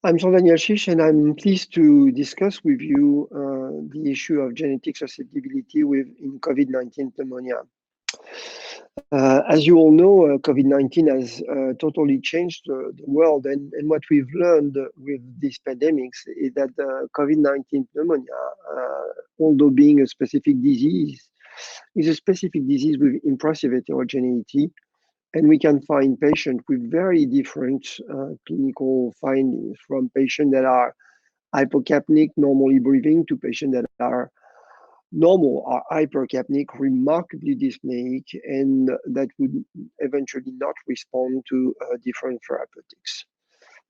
I'm Jean-Daniel Chiche, and I'm pleased to discuss with you the issue of genetic susceptibility in COVID-19 pneumonia. As you all know, COVID-19 has totally changed the world, and what we've learned with these pandemics is that COVID-19 pneumonia, although being a specific disease, is a specific disease with impressive heterogeneity, and we can find patients with very different clinical findings, from patients that are hypocapnic, normally breathing, to patients that are normal or hypercapnic, remarkably dyspneic, and that would eventually not respond to different therapeutics.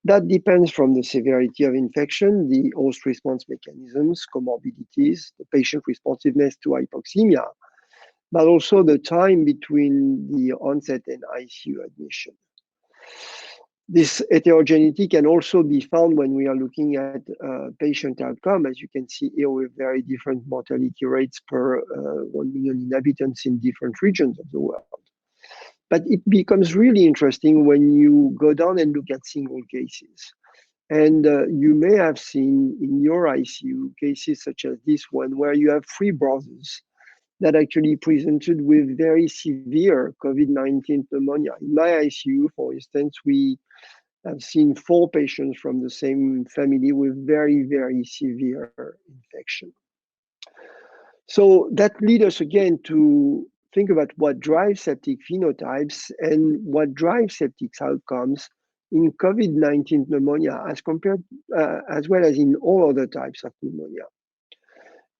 That depends from the severity of infection, the host response mechanisms, comorbidities, the patient responsiveness to hypoxemia, but also the time between the onset and ICU admission. This heterogeneity can also be found when we are looking at patient outcome. As you can see here, with very different mortality rates per 1 million inhabitants in different regions of the world. But it becomes really interesting when you go down and look at single cases. And you may have seen in your ICU cases such as this one, where you have three brothers that actually presented with very severe COVID-19 pneumonia. In my ICU, for instance, we have seen 4 patients from the same family with very, very severe infection. So that leads us again to think about what drives septic phenotypes and what drives septic outcomes in COVID-19 pneumonia as compared, as well as in all other types of pneumonia.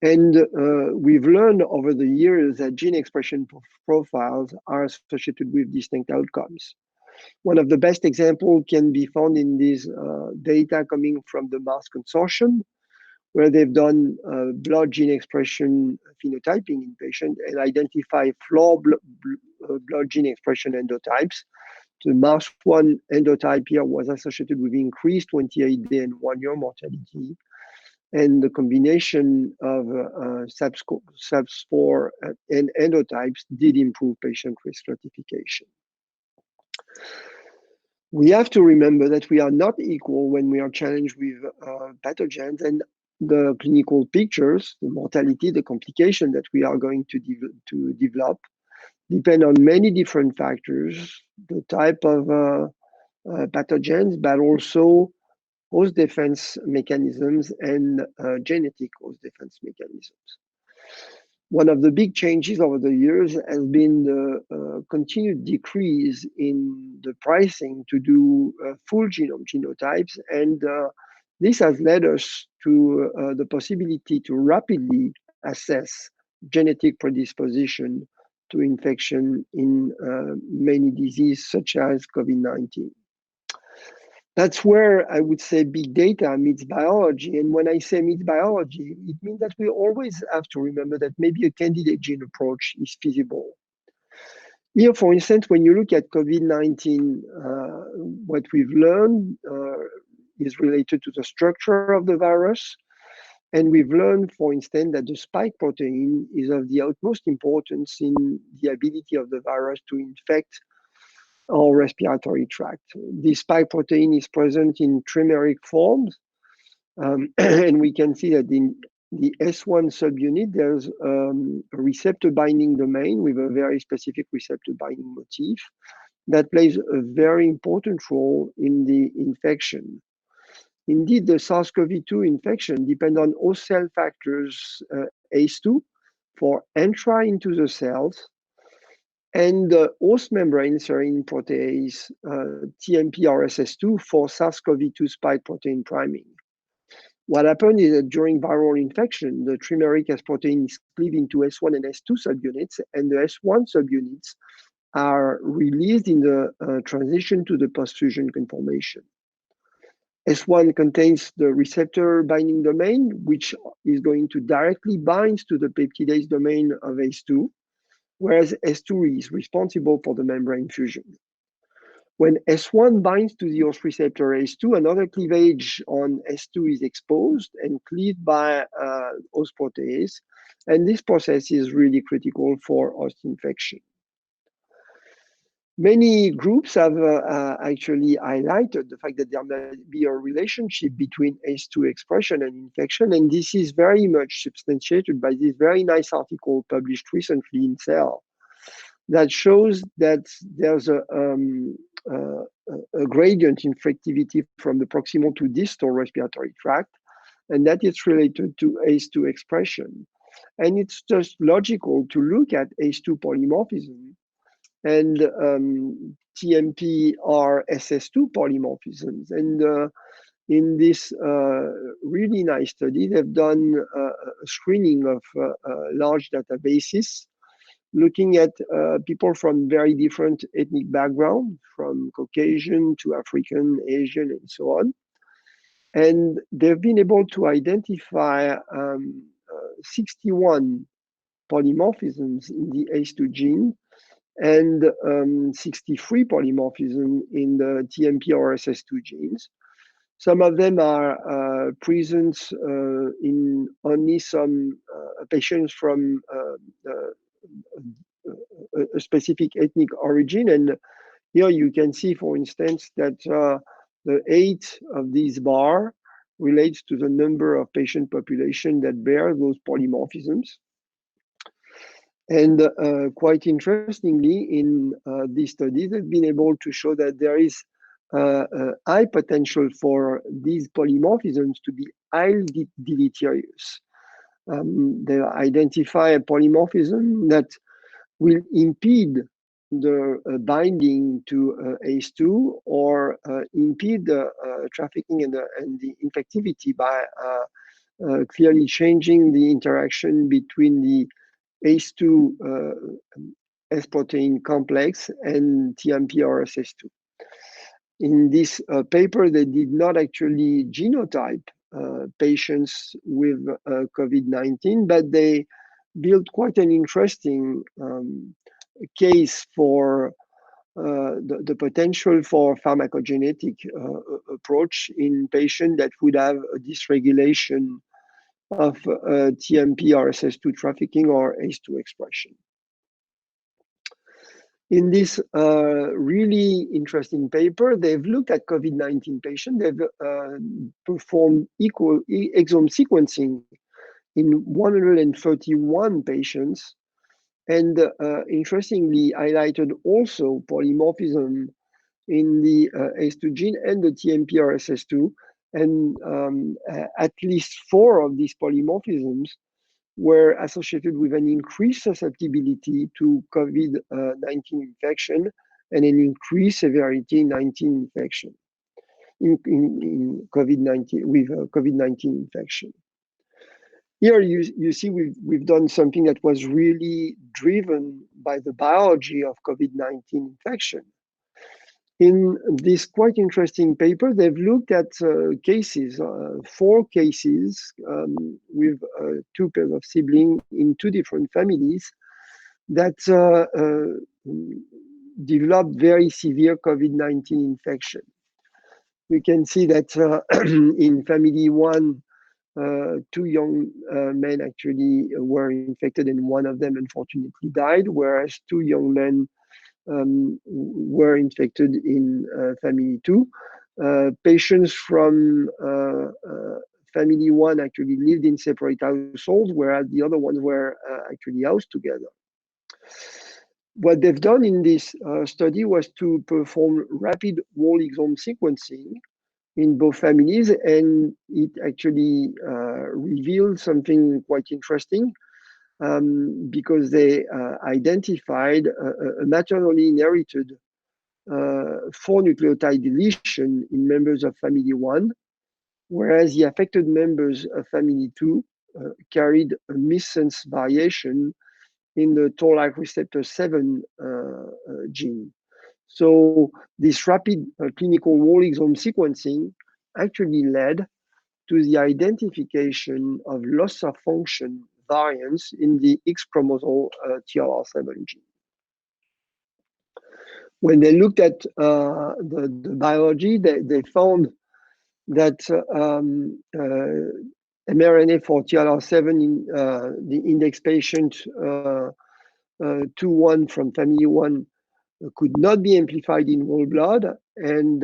And we've learned over the years that gene expression profiles are associated with distinct outcomes. One of the best examples can be found in this data coming from the Mars Consortium, where they've done blood gene expression phenotyping in patients and identify floor blood gene expression endotypes. The MARS1 endotype here was associated with increased 28-day and 1-year mortality. And the combination of SAPS4 and endotypes did improve patient risk stratification. We have to remember that we are not equal when we are challenged with pathogens, and the clinical pictures, the mortality, the complication that we are going to develop depend on many different factors, the type of pathogens, but also host defense mechanisms and genetic host defense mechanisms. One of the big changes over the years has been the continued decrease in the pricing to do full genome genotypes, and this has led us to the possibility to rapidly assess genetic predisposition to infection in many diseases such as COVID-19. That's where I would say big data meets biology. And when I say meets biology, it means that we always have to remember that maybe a candidate gene approach is feasible. Here, for instance, when you look at COVID-19, what we've learned is related to the structure of the virus. And we've learned, for instance, that the spike protein is of the utmost importance in the ability of the virus to infect our respiratory tract. This spike protein is present in trimeric forms, and we can see that in the S1 subunit, there's a receptor binding domain with a very specific receptor binding motif that plays a very important role in the infection. Indeed, the SARS-CoV-2 infection depends on host cell factors ACE2 for entry into the cells, and the host membrane serine protease TMPRSS2 for SARS-CoV-2 spike protein priming. What happened is that during viral infection, the trimeric S protein is cleaved into S1 and S2 subunits, and the S1 subunits are released in the transition to the postfusion conformation. S1 contains the receptor binding domain, which is going to directly bind to the peptidase domain of ACE2, whereas S2 is responsible for the membrane fusion. When S1 binds to the host receptor ACE2, another cleavage on S2 is exposed and cleaved by host protease, and this process is really critical for host infection. Many groups have actually highlighted the fact that there might be a relationship between ACE2 expression and infection, and this is very much substantiated by this very nice article published recently in Cell that shows that there's a gradient infectivity from the proximal to distal respiratory tract, and that is related to ACE2 expression. And it's just logical to look at ACE2 polymorphism and TMPRSS2 polymorphisms. And in this really nice study, they've done a screening of large databases, looking at people from very different ethnic backgrounds, from Caucasian to African, Asian, and so on. And they've been able to identify 61 polymorphisms in the ACE2 gene and 63 polymorphisms in the TMPRSS2 genes. Some of them are present in only some patients from a specific ethnic origin. And here you can see, for instance, that the 8 of these bar relates to the number of patient population that bear those polymorphisms. And quite interestingly, in these studies, they've been able to show that there is high potential for these polymorphisms to be highly deleterious. They identify a polymorphism that will impede the binding to ACE2 or impede the trafficking and the infectivity by clearly changing the interaction between the ACE2 S protein complex and TMPRSS2. In this paper, they did not actually genotype patients with COVID-19, but they built quite an interesting case for the potential for pharmacogenetic approach in patients that would have a dysregulation of TMPRSS2 trafficking or ACE2 expression. In this really interesting paper, they've looked at COVID-19 patients. They've performed exome sequencing in 131 patients, and interestingly highlighted also polymorphism in the ACE2 gene and the TMPRSS2. And at least 4 of these polymorphisms were associated with an increased susceptibility to COVID-19 infection and an increased severity in 19 infection in COVID-19 with COVID-19 infection. Here you see we've done something that was really driven by the biology of COVID-19 infection. In this quite interesting paper, they've looked at cases, 4 cases with 2 pairs of siblings in 2 different families that developed very severe COVID-19 infection. You can see that in family 1, 2 young men actually were infected, and one of them unfortunately died, whereas 2 young men were infected in family 2. Patients from family 1 actually lived in separate households, whereas the other ones were actually housed together. What they've done in this study was to perform rapid whole exome sequencing in both families, and it actually revealed something quite interesting. Because they identified a maternally inherited 4 nucleotide deletion in members of family 1, whereas the affected members of family 2 carried a missense variation in the toll-like receptor 7 gene. So this rapid clinical whole exome sequencing actually led to the identification of loss of function variants in the X chromosome TLR7 gene. When they looked at the biology, they found that mRNA for TLR7 in the index patient 2-1 from family 1 could not be amplified in whole blood. And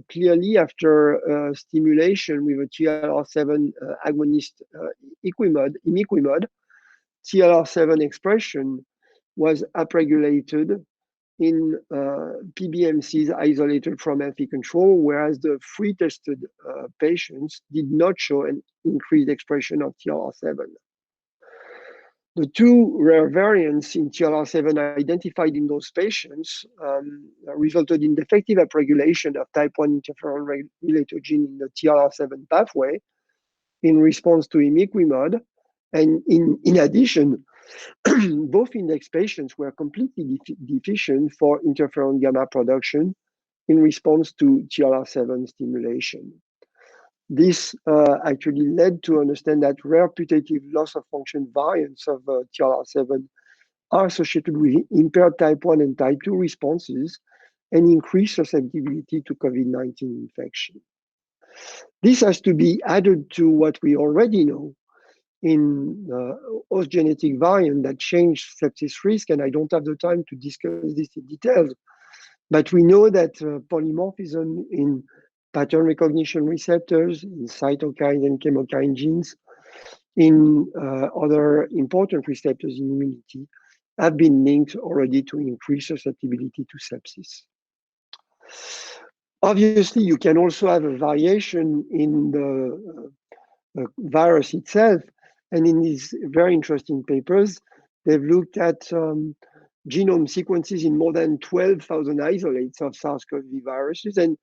clearly, after stimulation with a TLR7 agonist imiquimod, TLR7 expression was upregulated in PBMCs isolated from healthy control, whereas the free tested patients did not show an increased expression of TLR7. The two rare variants in TLR7 identified in those patients resulted in defective upregulation of type 1 interferon regulator gene in the TLR7 pathway in response to imiquimod. And in addition, both index patients were completely deficient for interferon gamma production in response to TLR7 stimulation. This actually led to understand that rare putative loss of function variants of TLR7 are associated with impaired type 1 and type 2 responses and increased susceptibility to COVID-19 infection. This has to be added to what we already know in host genetic variant that change sepsis risk, and I don't have the time to discuss this in details, but we know that polymorphism in pattern recognition receptors, in cytokine and chemokine genes, in other important receptors in immunity, have been linked already to increased susceptibility to sepsis. Obviously, you can also have a variation in the virus itself. And in these very interesting papers, they've looked at genome sequences in more than 12,000 isolates of SARS-CoV viruses and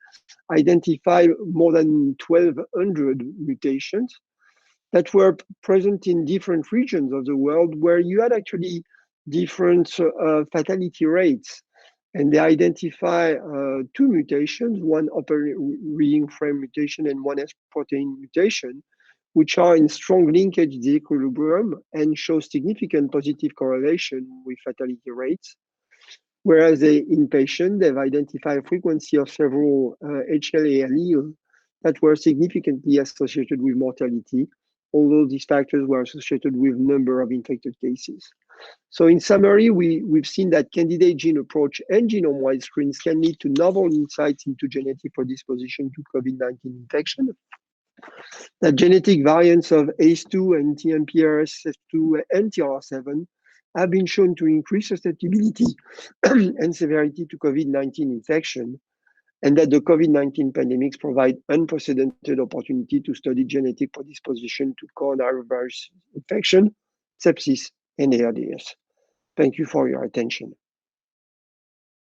identify more than 1,200 mutations that were present in different regions of the world where you had actually different fatality rates. And they identify two mutations, one upper reading frame mutation and one S protein mutation, which are in strong linkage disequilibrium and show significant positive correlation with fatality rates. Whereas in patients, they've identified a frequency of several HLA alleles that were significantly associated with mortality, although these factors were associated with number of infected cases. So in summary, we've seen that candidate gene approach and genome-wide screens can lead to novel insights into genetic predisposition to COVID-19 infection. That genetic variants of ACE2 and TMPRSS2 and TLR7 have been shown to increase susceptibility and severity to COVID-19 infection, and that the COVID-19 pandemics provide unprecedented opportunity to study genetic predisposition to coronavirus infection, sepsis, and ARDS. Thank you for your attention.